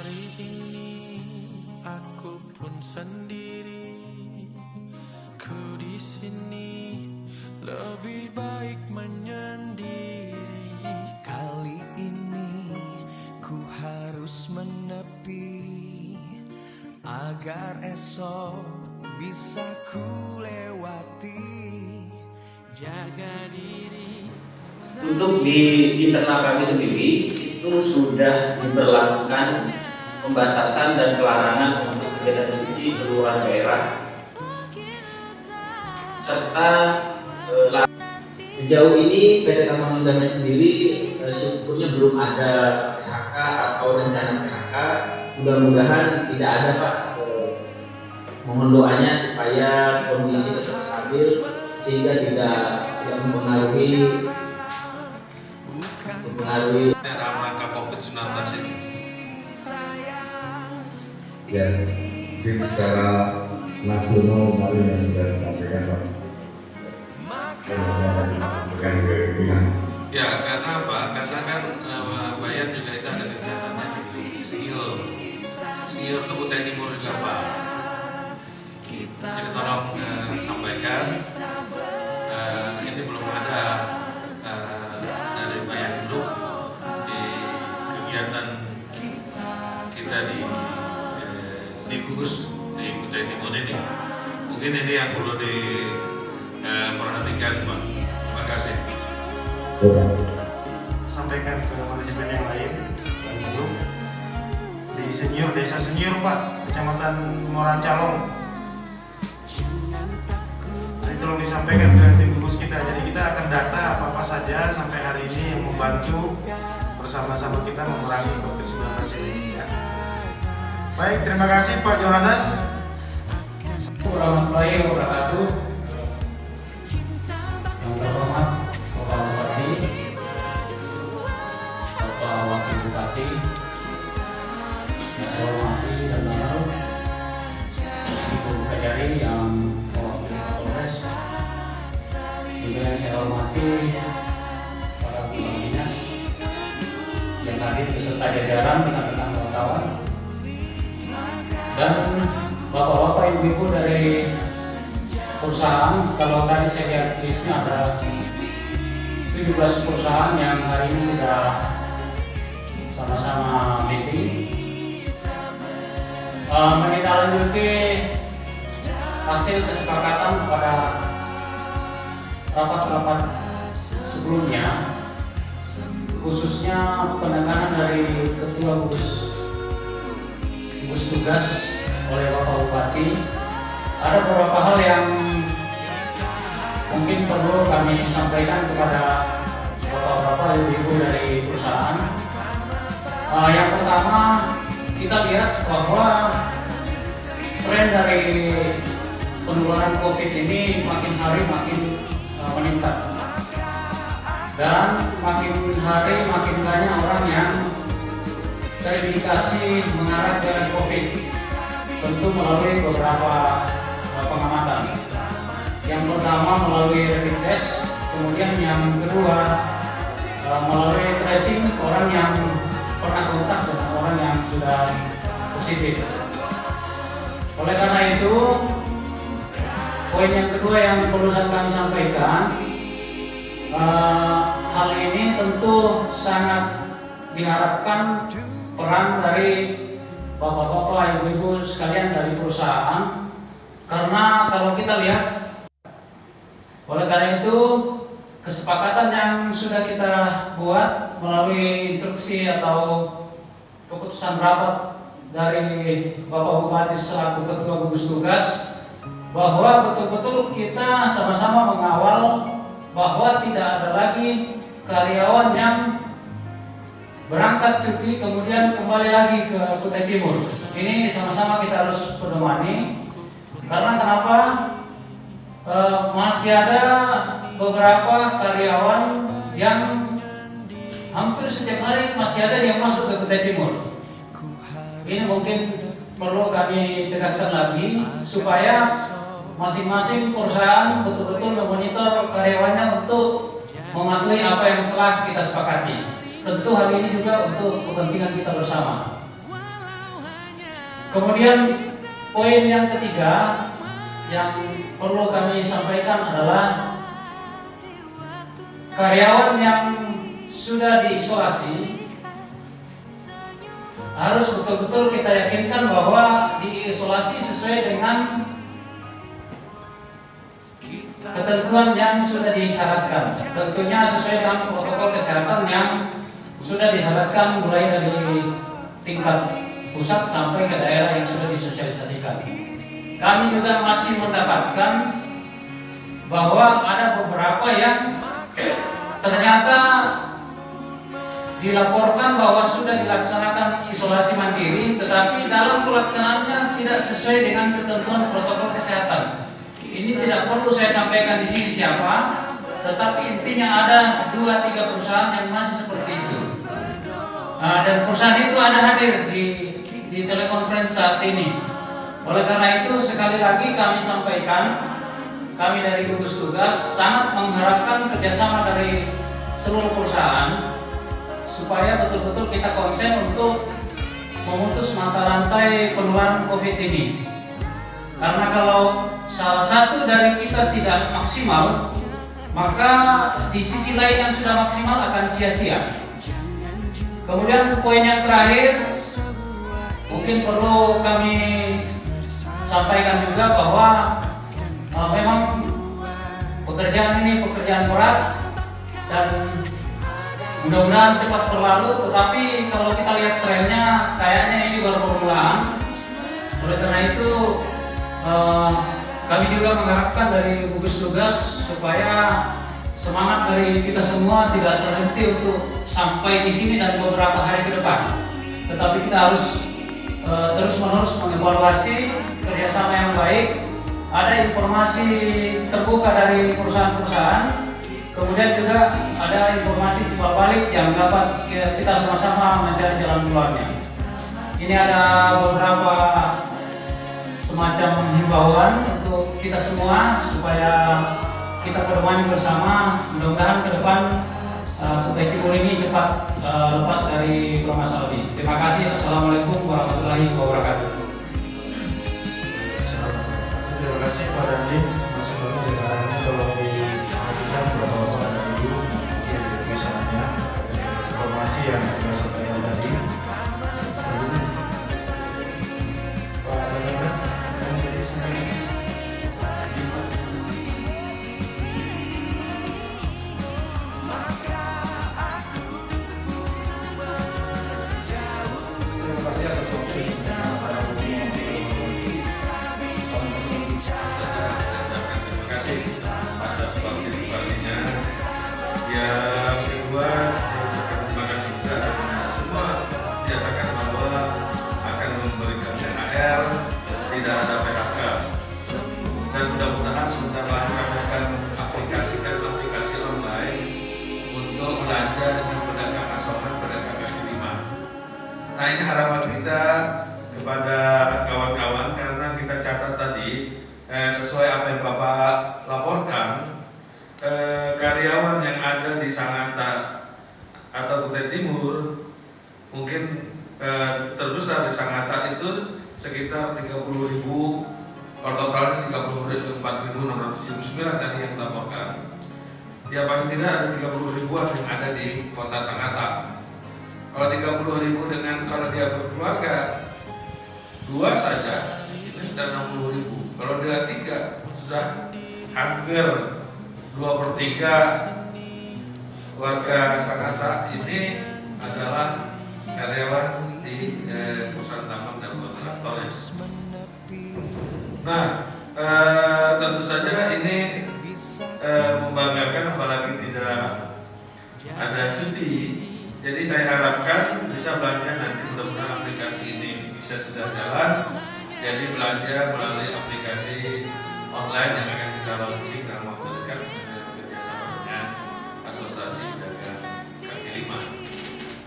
Hari ini aku pun sendiri, ku di sini lebih baik menyendiri. Kali ini ku harus menepi agar esok bisa ku lewati. Jaga diri. Untuk di internal kami sendiri itu sudah diberlakukan pembatasan dan pelarangan untuk kegiatan judi di luar daerah, serta sejauh ini PT Taman Indah sendiri sebetulnya belum ada PHK atau rencana PHK. Mudah-mudahan tidak ada, Pak. Mohon doanya supaya kondisi tetap stabil sehingga tidak mempengaruhi dalam rangka COVID-19 ini. Ya, mungkin secara nasional kemarin yang sudah disampaikan Pak. Bukan keinginan. Ya, karena apa? Karena kan Bayan juga itu ada kegiatannya di Siul Kabupaten Timur juga Pak. Jadi tolong sampaikan ini belum ada dari Bayan Group di kegiatan kita di Gugus di Kutai Timur ini. Mungkin ini yang perlu diperhatikan Pak. Terima kasih. Sampaikan ke manajemen yang lain dan grup di senior desa senior Pak, Kecamatan Morancalong. Jadi tolong disampaikan ke tim gugus kita. Jadi kita akan data apa saja sampai hari ini yang membantu bersama-sama kita memerangi COVID-19 ini. Ya. Baik, terima kasih Pak Johannes. Warahmatullahi wabarakatuh. Yang terhormat Bapak Bupati, Bapak Wakil Bupati, yang saya hormati dan lalu Ibu Kajari yang mewakili Polres, juga yang saya hormati para kepala dinas yang hadir beserta jajaran rekan-rekan wartawan dan bapak-bapak ibu-ibu dari perusahaan. Kalau tadi saya lihat listnya ada 17 perusahaan yang hari ini sudah sama-sama meeting menindaklanjuti hasil kesepakatan pada rapat-rapat sebelumnya, khususnya penekanan dari Ketua Gugus Tugas oleh Bapak Bupati. Ada beberapa hal yang mungkin perlu kami sampaikan kepada bapak-bapak ibu-ibu dari perusahaan. Yang pertama, kita lihat bahwa tren dari penularan COVID ini makin hari makin meningkat, dan makin hari makin banyak orang yang terindikasi mengarah ke COVID. Tentu melalui beberapa pengamatan. Yang pertama melalui rapid test, kemudian yang kedua melalui tracing orang yang pernah kontak dengan orang yang sudah positif. Oleh karena itu, poin yang kedua yang perlu kami sampaikan, hal ini tentu sangat diharapkan peran dari bapak-bapak, ibu-ibu sekalian dari perusahaan, karena kalau kita lihat, oleh karena itu kesepakatan yang sudah kita buat melalui instruksi atau keputusan rapat dari Bapak Bupati selaku Ketua Gugus Tugas, bahwa betul-betul kita sama-sama mengawal bahwa tidak ada lagi karyawan yang berangkat cuti kemudian kembali lagi ke Kutai Timur. Ini sama-sama kita harus pedomani. Karena kenapa? Masih ada beberapa karyawan yang hampir setiap hari masih ada yang masuk ke Kutai Timur. Ini mungkin perlu kami tegaskan lagi supaya masing-masing perusahaan betul-betul memonitor karyawannya untuk mematuhi apa yang telah kita sepakati. Tentu hal ini juga untuk kepentingan kita bersama. Kemudian poin yang ketiga yang perlu kami sampaikan adalah karyawan yang sudah diisolasi harus betul-betul kita yakinkan bahwa diisolasi sesuai dengan ketentuan yang sudah disyaratkan. Tentunya sesuai dengan protokol kesehatan yang sudah disyaratkan mulai dari tingkat pusat sampai ke daerah yang sudah disosialisasikan. Kami juga masih mendapatkan bahwa ada beberapa yang ternyata dilaporkan bahwa sudah dilaksanakan isolasi mandiri, tetapi dalam pelaksanaannya tidak sesuai dengan ketentuan protokol kesehatan. Ini tidak perlu saya sampaikan di sini siapa, tetapi intinya ada 2-3 perusahaan yang masih seperti itu. Dan perusahaan itu ada hadir di telekonferensi saat ini. Oleh karena itu sekali lagi kami sampaikan, kami dari gugus tugas sangat mengharapkan kerjasama dari seluruh perusahaan supaya betul-betul kita konsen untuk memutus mata rantai penularan COVID ini. Karena kalau salah satu dari kita tidak maksimal, maka di sisi lain yang sudah maksimal akan sia-sia. Kemudian poin yang terakhir, mungkin perlu kami sampaikan juga bahwa memang pekerjaan ini pekerjaan berat dan mudah-mudahan cepat berlalu, tetapi kalau kita lihat trennya kayaknya ini baru permulaan. Oleh karena itu kami juga mengharapkan dari gugus tugas supaya semangat dari kita semua tidak terhenti untuk sampai di sini dan beberapa hari ke depan. Tetapi kita harus terus-menerus mengevaluasi kerjasama yang baik. Ada informasi terbuka dari perusahaan-perusahaan. Kemudian juga ada informasi timbal balik yang dapat kita sama-sama mencari jalan keluarnya. Ini ada beberapa semacam himbauan untuk kita semua supaya kita bermain bersama. Mudah-mudahan ke depan Kutai Timur ini cepat lepas dari permasalahan ini. Terima kasih. Assalamualaikum warahmatullahi wabarakatuh. Terima kasih Pak Dandi. Masih banyak dengarannya tolong diperhatikan beberapa ibu mungkin misalnya informasi yang sudah sampaikan tadi. Pak Dandi, yang jadi sampaikan. Terima kasih atas waktunya. Atas partisipasinya. Yang kedua, terima kasih juga semua menyatakan bahwa akan memberikan THR, tidak ada PHK. Dan mudah-mudahan sebentar lagi kami akan aplikasikan aplikasi online untuk belanja dengan pedagang asongan, pedagang kaki lima. Nah, ini harapan kita kepada kawan-kawan karena kita catat tadi sesuai apa yang Bapak laporkan, karyawan yang ada di Sangatta atau Kutai Timur mungkin terbesar di Sangatta itu sekitar 30.000, kalau totalnya 34.679 tadi yang dilaporkan. Ya paling tidak ada 30.000-an yang ada di kota Sangatta. Kalau 30.000 dengan kalau dia berkeluarga 2 saja itu sudah 60.000. Kalau dia 3 sudah hampir 2/3 warga Sangatta ini adalah karyawan di perusahaan tambang dan kontraktor. Nah, tentu saja ini membanggakan apalagi tidak ada cuti. Jadi saya harapkan bisa belanja nanti, mudah-mudahan aplikasi ini bisa sudah jalan. Jadi belanja melalui aplikasi online yang akan kita launching dalam waktu dekat bekerjasama dengan Asosiasi Pedagang Kaki Lima.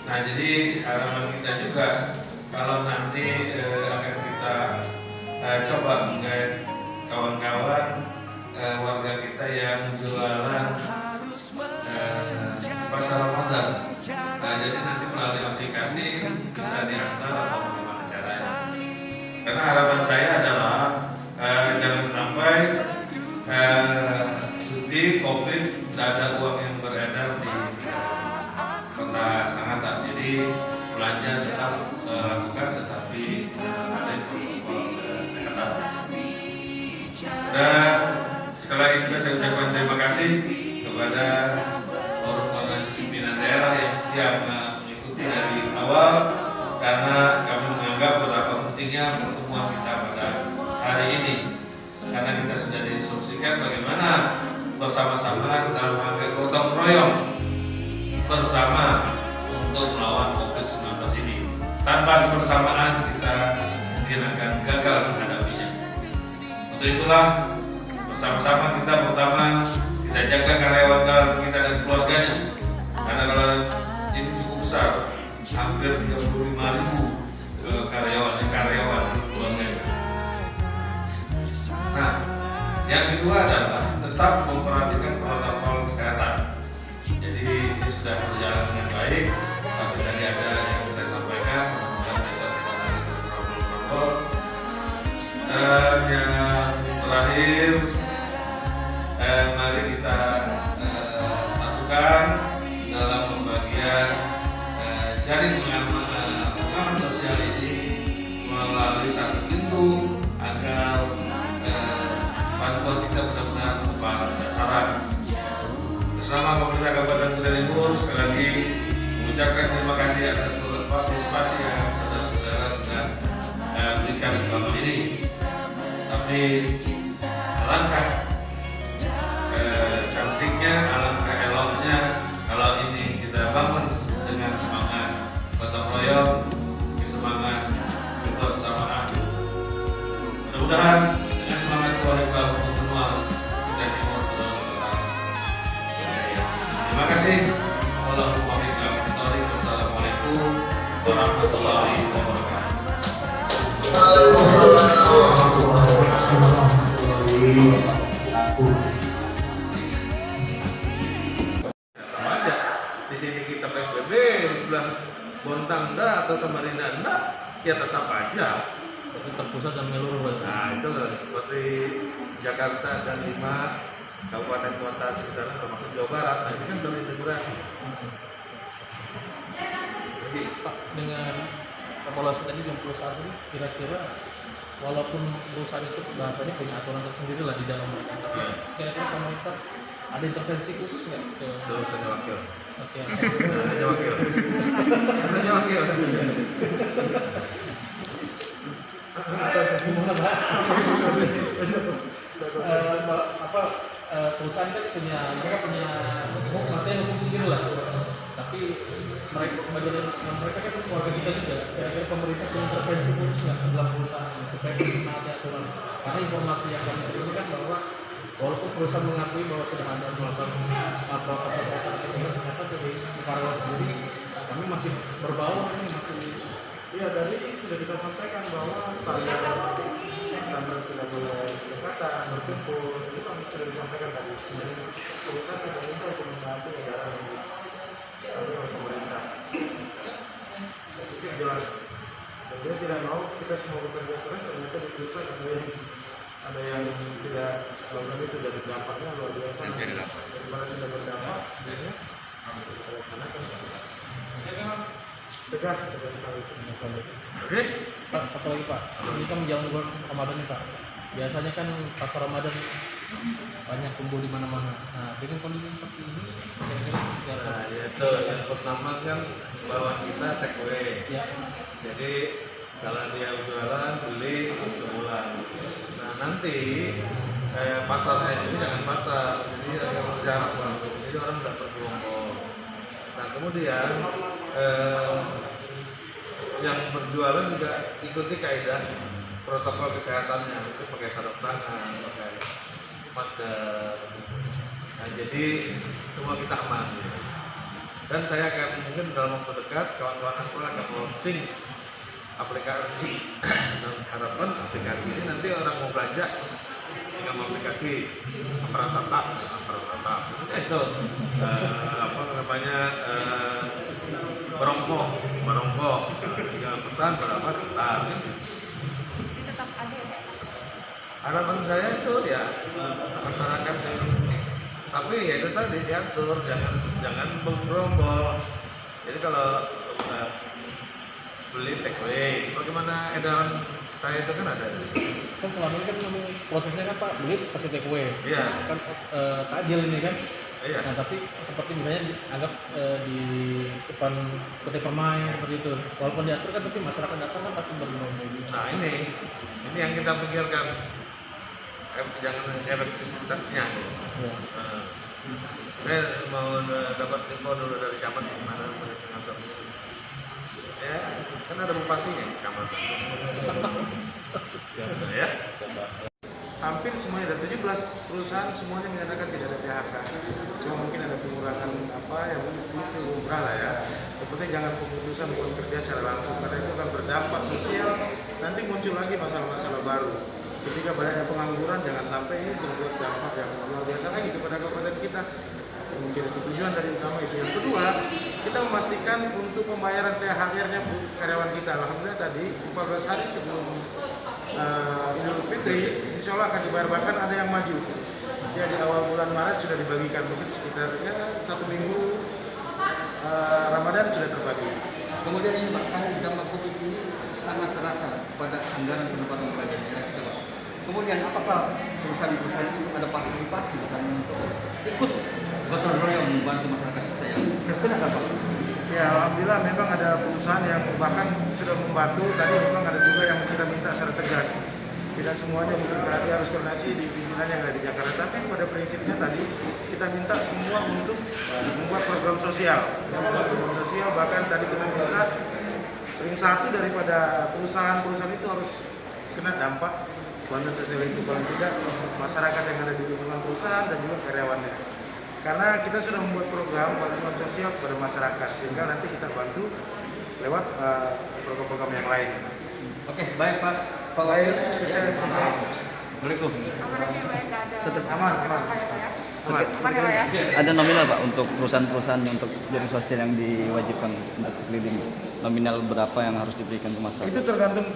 Nah, jadi harapan kita juga kalau nanti akan kita coba mengait kawan-kawan warga kita yang jualan pasar Ramadan. Nah, jadi nanti melalui aplikasi bisa diantar atau bagaimana caranya. saya adalah jangan sampai cuti COVID tidak ada uang yang beredar di kota Sangatta. Jadi belanja tetap lakukan, tetapi ada protokol kesehatan. Dan sekali lagi juga saya ucapkan terima kasih kepada forum organisasi pimpinan daerah yang setia mengikuti dari awal, karena kami menganggap betapa pentingnya pertemuan kita pada hari ini, karena kita sudah diinstruksikan bagaimana bersama-sama dalam rangka gotong royong bersama untuk melawan COVID-19 ini. Tanpa kebersamaan kita mungkin akan gagal menghadapinya. Untuk itulah bersama-sama kita pertama kita jaga karyawan kita dan keluarganya, karena kalau ini cukup besar, hampir 35.000 karyawan keluarganya. Nah, yang kedua adalah tetap memperhatikan protokol kesehatan. Jadi ini sudah berjalan dengan baik, tapi tadi ada yang saya sampaikan, mudah-mudahan bisa tidak lagi berprotokol. Dan yang terakhir, mari kita satukan dalam pembagian jaring pengaman sosial ini melalui satu pintu agar bantuan kita benar-benar tepat sasaran. Bersama pemerintah Kabupaten Kutai Timur, sekali lagi mengucapkan terima kasih atas partisipasi yang saudara-saudara sudah berikan selama ini. Tapi alangkah cantiknya, alangkah eloknya kalau ini kita bangun dengan semangat gotong royong, semangat kebersamaan. Mudah-mudahan dengan semangat keluarga semua Kutai Timur betul-betul. Terima kasih. Wassalamualaikum warahmatullahi wabarakatuh. Sama aja. Di sini kita PSBB, di sebelah Bontang dah atau Samarinda dah, ya tetap aja. Tapi terpusat dan menyeluruh. Nah itu seperti Jakarta dan 5 kabupaten kota sekitarnya termasuk Jawa Barat. Nah ini kan terintegrasi. Jadi Pak, dengan evaluasi tadi yang perusahaan ini kira-kira walaupun perusahaan itu bahasanya punya aturan tersendiri lah di dalam mereka, tapi kira-kira pemerintah ada intervensi khusus nggak ke Dosennya wakil. masyarakat? Dosennya wakil. Dosennya wakil. Gimana Pak? Perusahaan kan mereka punya hukum sendiri lah, tapi mereka sebagian mereka kan keluarga kita juga. Kira-kira pemerintah punya intervensi khusus nggak ke dalam perusahaan ini supaya menaati aturan? Karena informasi yang kami terima kan bahwa walaupun perusahaan mengakui bahwa sudah ada melakukan protokol kesehatan, ternyata dari karyawan sendiri kami masih berbau, ini masih. Iya, tadi sudah kita sampaikan bahwa standar tidak boleh berdekatan, berkumpul, itu kan sudah disampaikan tadi. Jadi perusahaan tidak minta untuk membantu negara ini sampai oleh pemerintah. Itu jelas. Dan dia tidak mau kita semua bekerja keras, ternyata di perusahaan ada yang tidak melakukan itu, jadi dampaknya luar biasa. Daripada sudah berdampak, sebenarnya kita laksanakan. Tegas sekali. Oke, Pak, satu lagi Pak. Ini kan menjelang bulan Ramadan nih Pak. Biasanya kan pasar Ramadan banyak kumpul di mana-mana. Nah, dengan kondisi seperti ini, kira-kira Nah, itu yang pertama kan bahwa kita take away. ya. Jadi kalau dia jualan beli sebulan. Nah nanti pasarnya ini jangan pasar, jadi agak berjarak Bang. Jadi orang tidak berkelompok. Nah kemudian yang berjualan juga ikuti kaidah protokol kesehatannya, itu pakai sarung tangan, pakai masker. Nah jadi semua kita aman. Dan saya akan mungkin dalam waktu dekat kawan-kawan Aspal akan launching aplikasi dan harapan aplikasi ini nanti orang mau belanja dengan aplikasi Aparatata itu apa namanya barongko tinggal pesan berapa Harapan saya itu ya masyarakat yang, tapi ya itu tadi diatur, jangan berombol. Jadi kalau beli take away, bagaimana edaran saya itu kan ada. Kan selama ini kan prosesnya kan Pak beli pasti take away. Iya. Kan takjil ini kan. Iya. Nah tapi seperti misalnya dianggap di depan PT Permai seperti itu. Walaupun diatur kan tapi masyarakat datang kan pasti berbondong-bondong. Nah ini yang kita pikirkan, jangan efektivitasnya. Ya. Saya mau dapat info dulu dari camat gimana mereka ngatur. Ya, kan ada bupatinya camat. Ya. Hampir semuanya ada 17 perusahaan semuanya menyatakan tidak ada PHK. Cuma mungkin ada pengurangan apa yang itu lumrah lah ya. Yang penting jangan pemutusan hubungan kerja secara langsung karena itu akan berdampak sosial. Nanti muncul lagi masalah-masalah baru. Ketika banyaknya pengangguran jangan sampai ini membuat dampak yang luar biasa lagi kepada kabupaten kita. Mungkin itu tujuan dari utama itu. Yang kedua, kita memastikan untuk pembayaran THR-nya karyawan kita. Alhamdulillah tadi 14 hari sebelum Idul Fitri, insya Allah akan dibayar, bahkan ada yang maju. Ya di awal bulan Maret sudah dibagikan, mungkin sekitar ya 1 minggu Ramadan sudah terbagi. Kemudian ini Pak, kan dampak COVID ini sangat terasa pada anggaran pendapatan pada daerah kita Pak. Kemudian apakah perusahaan-perusahaan itu ada partisipasi misalnya untuk ikut gotong royong membantu masyarakat kita yang terkena dampak? Ya alhamdulillah memang ada perusahaan yang bahkan sudah membantu. Tadi memang ada juga yang kita minta secara tegas. Tidak semuanya mungkin berarti harus koordinasi di pimpinan yang ada di Jakarta. Tapi pada prinsipnya tadi kita minta semua untuk membuat program sosial. Membuat program sosial, bahkan tadi kita minta ring satu daripada perusahaan-perusahaan itu harus kena dampak bantuan sosial itu, paling tidak masyarakat yang ada di lingkungan perusahaan dan juga karyawannya. Karena kita sudah membuat program bantuan sosial kepada masyarakat, sehingga nanti kita bantu lewat program-program yang lain. Oke, baik Pak. Baik, sukses. Assalamualaikum. Aman. Ada nominal Pak untuk perusahaan-perusahaan untuk jaring sosial yang diwajibkan untuk sekeliling, nominal berapa yang harus diberikan ke masyarakat? Itu tergantung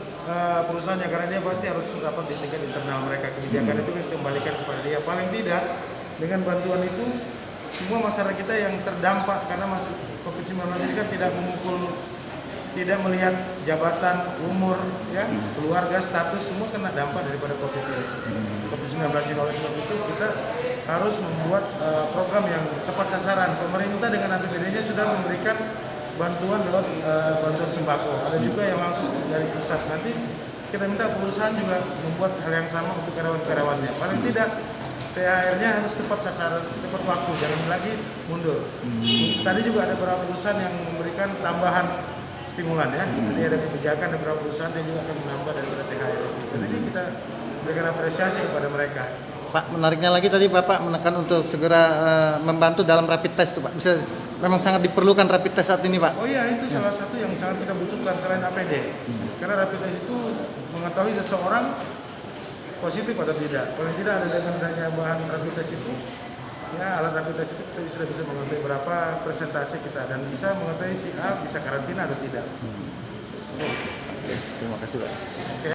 perusahaannya, karena dia pasti harus dapat di tingkat internal mereka. Kebijakan itu dikembalikan kepada dia. Paling tidak dengan bantuan itu semua masyarakat kita yang terdampak karena COVID-19 ini kan tidak memukul, tidak melihat jabatan, umur, ya, keluarga, status, semua kena dampak daripada COVID-19 ini. Oleh sebab itu kita harus membuat program yang tepat sasaran. Pemerintah dengan APBD-nya sudah memberikan bantuan lewat bantuan sembako. Ada juga yang langsung dari pusat. Nanti kita minta perusahaan juga membuat hal yang sama untuk karyawan-karyawannya. Paling tidak THR-nya harus tepat sasaran, tepat waktu, jangan lagi mundur. Tadi juga ada beberapa perusahaan yang memberikan tambahan stimulan ya. Jadi ada kebijakan dari beberapa perusahaan yang juga akan menambah daripada THR. Jadi kita berikan apresiasi kepada mereka. Pak, menariknya lagi tadi Bapak menekan untuk segera membantu dalam rapid test tuh Pak. Bisa, memang sangat diperlukan rapid test saat ini Pak. Oh iya, itu salah satu yang sangat kita butuhkan selain APD. Karena rapid test itu mengetahui seseorang positif atau tidak. Kalau tidak ada dengan adanya bahan rapid test itu, ya alat rapid test itu kita sudah bisa mengetahui berapa persentase kita dan bisa mengetahui si A bisa karantina atau tidak. Terima kasih Pak.